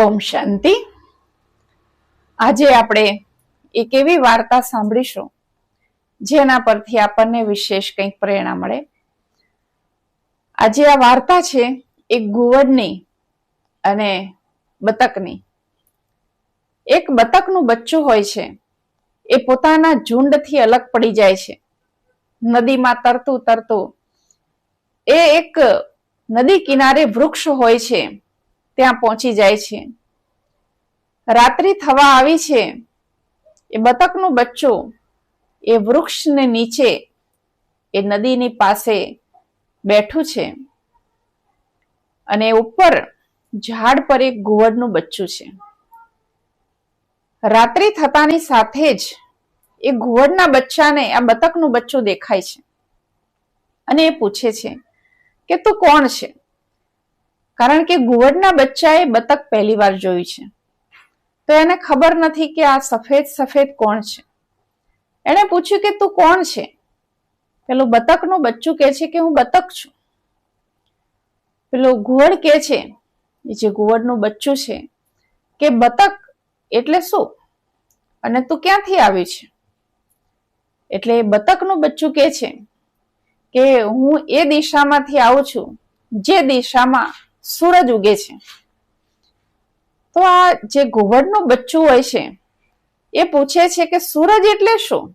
ઓમ શાંતિ। આજે આપણે એક એવી વાર્તા સાંભળીશું જેના પરથી આપણને વિશેષ કંઈક પ્રેરણા મળે। આજે આ વાર્તા છે એક ઘુવડની અને બતકની। એક બતકનું બચ્ચું હોય છે, એ પોતાના ઝુંડથી અલગ પડી જાય છે। નદીમાં તરતું તરતું એ એક નદી કિનારે વૃક્ષ હોય છે ત્યાં પહોંચી જાય છે। રાત્રિ થવા આવી છે। એ બતકનું બચ્ચું એ વૃક્ષને નીચે એ નદીની પાસે બેઠું છે અને ઉપર ઝાડ પર એક ઘુવડનું બચ્ચું છે। રાત્રિ થતાની સાથે જ એ ઘુવડના બચ્ચાને આ બતકનું બચ્ચું દેખાય છે અને એ પૂછે છે કે તું કોણ છે? કારણ કે ઘુવડના બચ્ચાએ બતક પહેલી વાર જોયું છે, તો એને ખબર નથી કે આ સફેદ સફેદ કોણ છે। એને પૂછ્યું કે તું કોણ છે? પેલું બતકનું બચ્ચું કહે છે કે હું બતક છું। પેલું ઘુવડ કહે છે, જે ઘુવડનું બચ્ચું છે, કે બતક એટલે શું અને તું ક્યાંથી આવ્યું છે? એટલે બતકનું બચ્ચું કહે છે કે હું એ દિશામાંથી આવું છું જે દિશામાં સૂરજ ઉગે છે। તો આ જે ઘુવડનું બચ્ચું હોય છે એ પૂછે છે કે સૂરજ એટલે શું?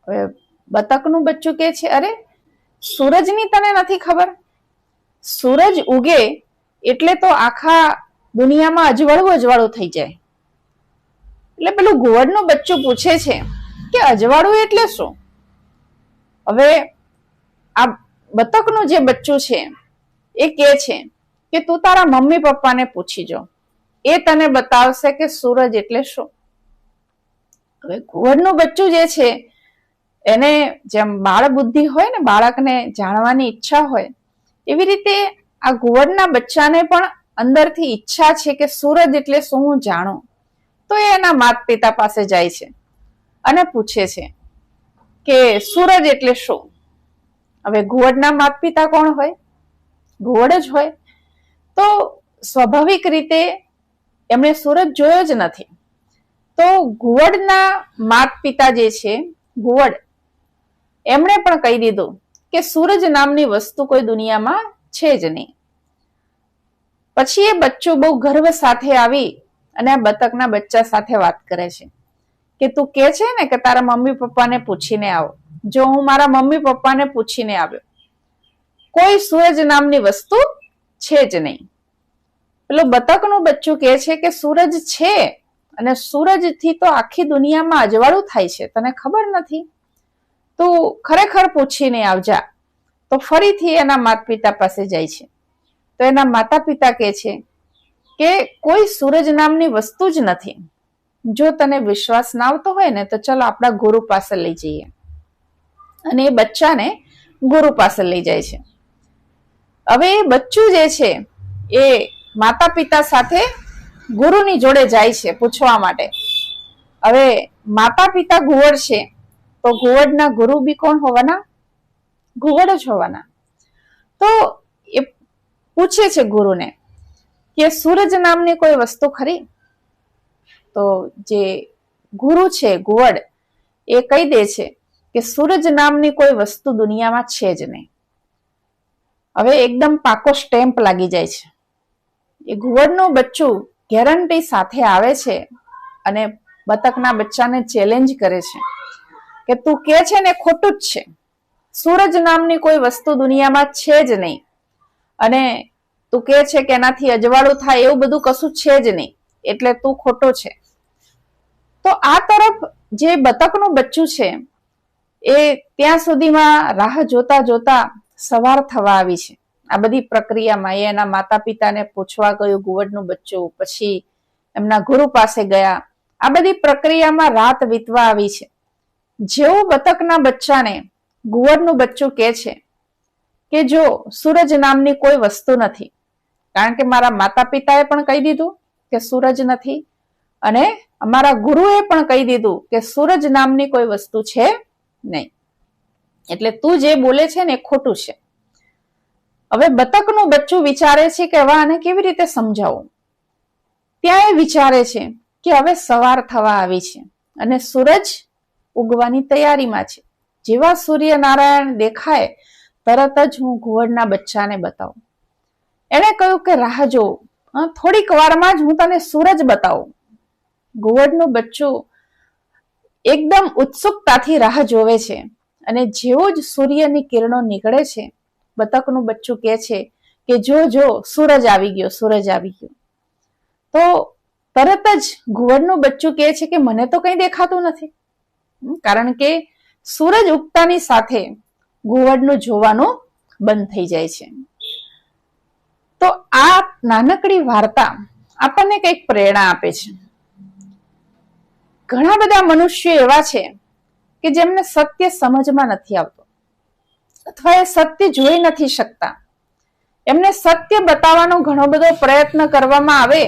હવે બતકનું બચ્ચું કહે છે, અરે સૂરજની તને નથી ખબર? સૂરજ ઉગે એટલે તો આખા દુનિયામાં અજવાળું અજવાળું થઈ જાય। એટલે પેલું ઘુવડનું બચ્ચું પૂછે છે કે અજવાળું એટલે શું? હવે આ બતકનું જે બચ્ચું છે એ કહે છે કે તું તારા મમ્મી પપ્પાને પૂછી જો, એ તને બતાવશે કે સૂરજ એટલે શું। હવે ઘુવડનું બચ્ચું જે છે એને જેમ બાળ બુદ્ધિ હોય ને, બાળકને જાણવાની ઈચ્છા હોય, એવી રીતે આ ઘુવડના બચ્ચાને પણ અંદરથી ઈચ્છા છે કે સૂરજ એટલે શું હું જાણું। તો એ એના માતા પિતા પાસે જાય છે અને પૂછે છે કે સૂરજ એટલે શું? હવે ઘુવડના માતા પિતા કોણ હોય? ઘુવડ જ હોય। તો સ્વાભાવિક રીતે એમણે સૂરજ જોયો જ નથી। તો ઘુવડના માતા પિતા જે છે ઘુવડ, એમણે પણ કહી દીધું કે સૂરજ નામની વસ્તુ કોઈ દુનિયામાં છે જ નહીં। પછી એ બચ્ચું બહુ ગર્વ સાથે આવી અને આ બતકના બચ્ચા સાથે વાત કરે છે કે તું કે છે ને કે તારા મમ્મી પપ્પાને પૂછીને આવો। જો હું મારા મમ્મી પપ્પાને પૂછીને આવ્યો, કોઈ સૂરજ નામની વસ્તુ છે જ નહીં। પેલું બતકનું બચ્ચું કહે છે કે સૂરજ છે અને સૂરજથી તો આખી દુનિયામાં અજવાળું થાય છે, તને ખબર નથી? તું ખરેખર પૂછીને આવજા। તો ફરીથી એના માતા પિતા પાસે જાય છે। તો એના માતા પિતા કહે છે કે કોઈ સૂરજ નામની વસ્તુ જ નથી। જો તને વિશ્વાસ ના આવતો હોય ને તો ચલો આપણા ગુરુ પાસે લઈ જઈએ। અને એ બચ્ચાને ગુરુ પાસે લઈ જાય છે। હવે એ બચ્ચું જે છે એ માતા પિતા સાથે ગુરુની જોડે જાય છે પૂછવા માટે। હવે માતા પિતા ઘુવડ છે તો ઘુવડના ગુરુ બી કોણ હોવાના? ઘુવડ જ હોવાના। તો એ પૂછે છે ગુરુને કે સૂરજ નામની કોઈ વસ્તુ ખરી? તો જે ગુરુ છે ઘુવડ, એ કહી દે છે કે સૂરજ નામની કોઈ વસ્તુ દુનિયામાં છે જ નહીં। હવે એકદમ પાકો સ્ટેમ્પ લાગી જાય છે। એ ઘુવડનું બચ્ચું ગેરંટી સાથે આવે છે અને બતકના બચ્ચાને ચેલેન્જ કરે છે કે તું કે છે ને ખોટું જ છે। સૂરજ નામની કોઈ વસ્તુ દુનિયામાં છે જ નહીં અને તું કે છે કે એનાથી અજવાળું થાય એવું બધું કશું છે જ નહીં, એટલે તું ખોટો છે। તો આ તરફ જે બતકનું બચ્ચું છે એ ત્યાં સુધીમાં રાહ જોતા જોતા સવાર થવા આવી છે। આ બધી પ્રક્રિયામાં એ એના માતા પિતાને પૂછવા ગયું ઘુવડનું બચ્ચું, પછી એમના ગુરુ પાસે ગયા। આ બધી પ્રક્રિયામાં રાત વીતવા આવી છે। જેવું બતકના બચ્ચાને ઘુવડનું બચ્ચું કહે છે કે જો સૂરજ નામની કોઈ વસ્તુ નથી, કારણ કે મારા માતા પિતાએ પણ કહી દીધું કે સૂરજ નથી અને અમારા ગુરુએ પણ કહી દીધું કે સૂરજ નામની કોઈ વસ્તુ છે નહીં, એટલે તું જે બોલે છે ને એ ખોટું છે। હવે બતકનું બચ્ચું વિચારે છે કે હવે આને કેવી રીતે સમજાવું. ત્યાં એ વિચારે છે કે હવે સવાર થવા આવી છે અને સૂરજ ઉગવાની તૈયારીમાં છે. જેવા સૂર્યનારાયણ દેખાય તરત જ હું ઘુવડના બચ્ચાને બતાવું. એણે કહ્યું કે રાહ જો, થોડીક વારમાં જ હું તને સૂરજ બતાવું. ઘુવડનું બચ્ચું એકદમ ઉત્સુકતાથી રાહ જોવે છે અને જેવું જ સૂર્યની કિરણો નીકળે છે, બતકનું બચ્ચું કહે છે કે જો જો સૂરજ આવી ગયો, સૂરજ આવી ગયો. તો તરત જ ઘુવડનું બચ્ચું કહે છે કે મને તો કંઈ દેખાતું નથી. કારણ કે સૂરજ ઉગતાની સાથે ઘુવડનું જોવાનું બંધ થઈ જાય છે. તો આ નાનકડી વાર્તા આપણને કંઈક પ્રેરણા આપે છે. ઘણા બધા મનુષ્યો એવા છે કે જેમને સત્ય સમજમાં નથી આવતું અથવા એ સત્ય જોઈ નથી શકતા. એમને સત્ય બતાવવાનો ઘણો બધો પ્રયત્ન કરવામાં આવે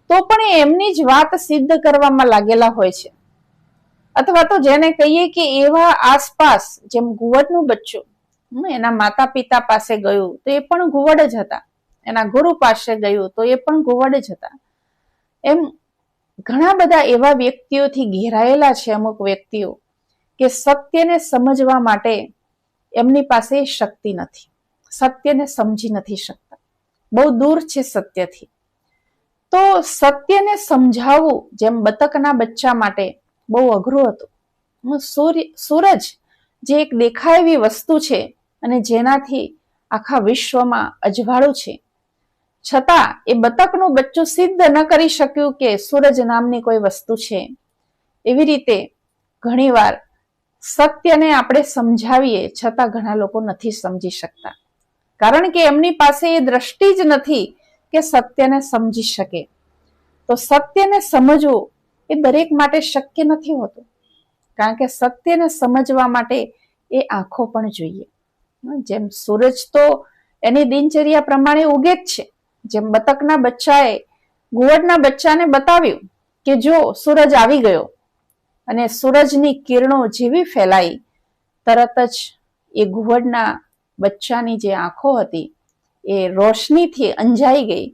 તો પણ એમની જ વાત સિદ્ધ કરવામાં લાગેલા હોય છે. અથવા તો જેને કહીએ કે એવા આસપાસ, જેમ ઘુવડનું બચ્ચું એના માતા પિતા પાસે ગયું તો એ પણ ઘુવડ જ હતા, એના ગુરુ પાસે ગયું તો એ પણ ઘુવડ જ હતા. એમ ઘણા બધા એવા વ્યક્તિઓથી ઘેરાયેલા છે અમુક વ્યક્તિઓ કે સત્યને સમજવા માટે એમની પાસે શક્તિ નથી, સત્યને સમજી નથી શકતા, બહુ દૂર છે સત્યથી. તો સત્યને સમજાવવું જેમ બતકના બચ્ચા માટે બહુ અઘરું હતું. સૂરજ જે એક દેખાય એવી વસ્તુ છે અને જેનાથી આખા વિશ્વમાં અજવાળું છે, છતાં એ બતકનું બચ્ચું સિદ્ધ ન કરી શક્યું કે સૂરજ નામની કોઈ વસ્તુ છે. એવી રીતે ઘણીવાર સત્યને આપણે સમજાવીએ છતાં ઘણા લોકો નથી સમજી શકતા, કારણ કે એમની પાસે એ દ્રષ્ટિ જ નથી કે સત્યને સમજી શકે. તો સત્યને સમજવું એ દરેક માટે શક્ય નથી હોતું, કારણ કે સત્યને સમજવા માટે એ આંખો પણ જોઈએ. જેમ સૂરજ તો એની દિનચર્યા પ્રમાણે ઉગે જ છે, જેમ બતકના બચ્ચાએ ઘુવડના બચ્ચાને બતાવ્યું કે જો સૂરજ આવી ગયો, અને સૂરજની કિરણો જેવી ફેલાઈ તરત જ એ ઘુવડના બચ્ચાની જે આંખો હતી એ રોશનીથી અંજાઈ ગઈ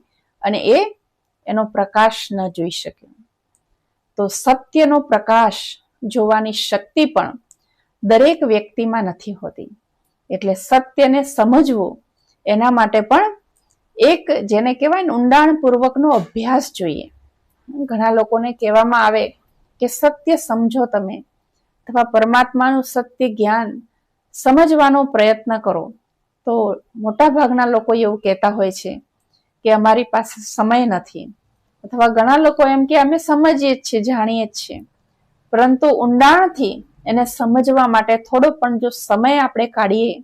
અને એનો પ્રકાશ ન જોઈ શક્યો. તો સત્યનો પ્રકાશ જોવાની શક્તિ પણ દરેક વ્યક્તિમાં નથી હોતી. એટલે સત્યને સમજવું એના માટે પણ એક જેને કહેવાય ને ઊંડાણપૂર્વકનો અભ્યાસ જોઈએ. ઘણા લોકોને કહેવામાં આવે કે સત્ય સમજો તમે, અથવા પરમાત્માનું સત્ય જ્ઞાન સમજવાનો પ્રયત્ન કરો. તો મોટા ભાગના લોકો એવું કહેતા હોય છે કે અમારી પાસે સમય નથી, અથવા ઘણા લોકો એમ કે અમે સમજીએ જ છીએ, જાણીએ જ છીએ, પરંતુ ઊંડાણથી એને સમજવા માટે થોડો પણ જો સમય આપણે કાઢીએ,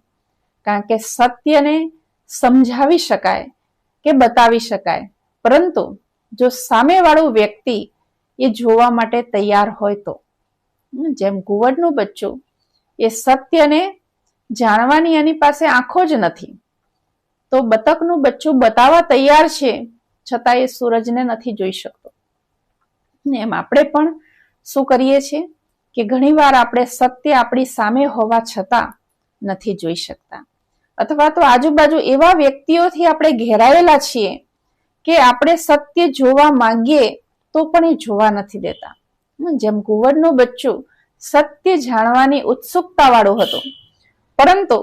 કારણ કે સત્યને સમજાવી શકાય કે બતાવી શકાય, પરંતુ જો સામેવાળું વ્યક્તિ એ જોવા માટે તૈયાર હોય તો, જેમ ઘુવડનું બચ્ચું એ સત્યને જાણવાની એની પાસે આંખો જ નથી, તો બતકનું બચ્ચું બતાવવા તૈયાર છે છતાં એ સૂરજને નથી જોઈ શકતો. એમ આપણે પણ શું કરીએ છીએ કે ઘણીવાર આપણે સત્ય આપણી સામે હોવા છતાં નથી જોઈ શકતા, અથવા તો આજુબાજુ એવા વ્યક્તિઓથી આપણે ઘેરાયેલા છીએ કે આપણે સત્ય જોવા માંગીએ તો પણ એ જોવા નથી દેતા. જેમ ઘુવડનું બચ્ચું સત્ય જાણવાની ઉત્સુકતા વાળું હતું, પરંતુ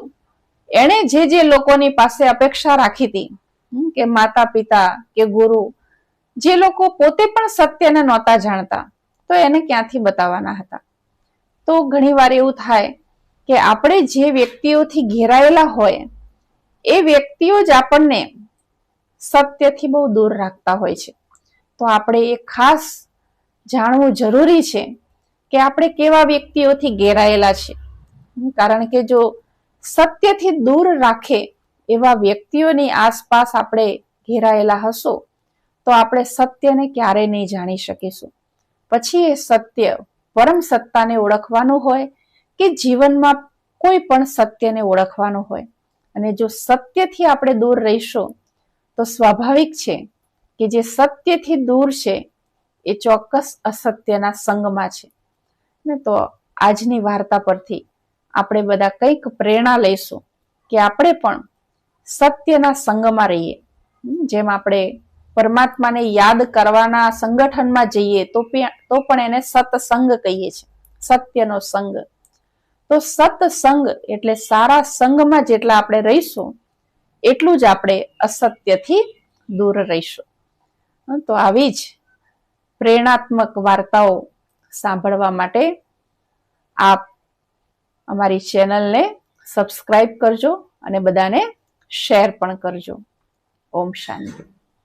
એણે જે લોકોની પાસે અપેક્ષા રાખી હતી કે માતા પિતા કે ગુરુ, જે લોકો પોતે પણ સત્યને નહોતા જાણતા, તો એને ક્યાંથી બતાવવાના હતા. તો ઘણીવાર એવું થાય કે આપણે જે વ્યક્તિઓથી ઘેરાયેલા હોય એ વ્યક્તિઓ જ આપણને સત્યથી બહુ દૂર રાખતા હોય છે. તો આપણે એ ખાસ જાણવું જરૂરી છે કે આપણે કેવા વ્યક્તિઓથી ઘેરાયેલા છે, કારણ કે જો સત્યથી દૂર રાખે એવા વ્યક્તિઓની આસપાસ આપણે ઘેરાયેલા હશો તો આપણે સત્યને ક્યારેય નહીં જાણી શકીશું. પછી એ સત્ય પરમ સત્તાને ઓળખવાનું હોય કે જીવનમાં કોઈ પણ સત્યને ઓળખવાનું હોય, અને જો સત્યથી આપણે દૂર રહીશું તો સ્વાભાવિક છે કે જે સત્યથી દૂર છે એ ચોક્કસ અસત્યના સંગમાં છે. ને તો આજની વાર્તા પરથી આપણે બધા કંઈક પ્રેરણા લઈશું કે આપણે પણ સત્યના સંગમાં રહીએ. જેમ આપણે પરમાત્માને યાદ કરવાના સંગઠનમાં જઈએ તો પણ એને સત્સંગ કહીએ છીએ, સત્યનો સંગ. તો સત્સંગ એટલે સારા સંગમાં જેટલા આપણે રહીશું એટલું જ આપણે અસત્યથી દૂર રહીશું. તો આવી જ પ્રેરણાત્મક વાર્તાઓ સાંભળવા માટે આપ અમારી ચેનલને સબસ્ક્રાઇબ કરજો અને બધાને શેર પણ કરજો. ઓમ શાંતિ.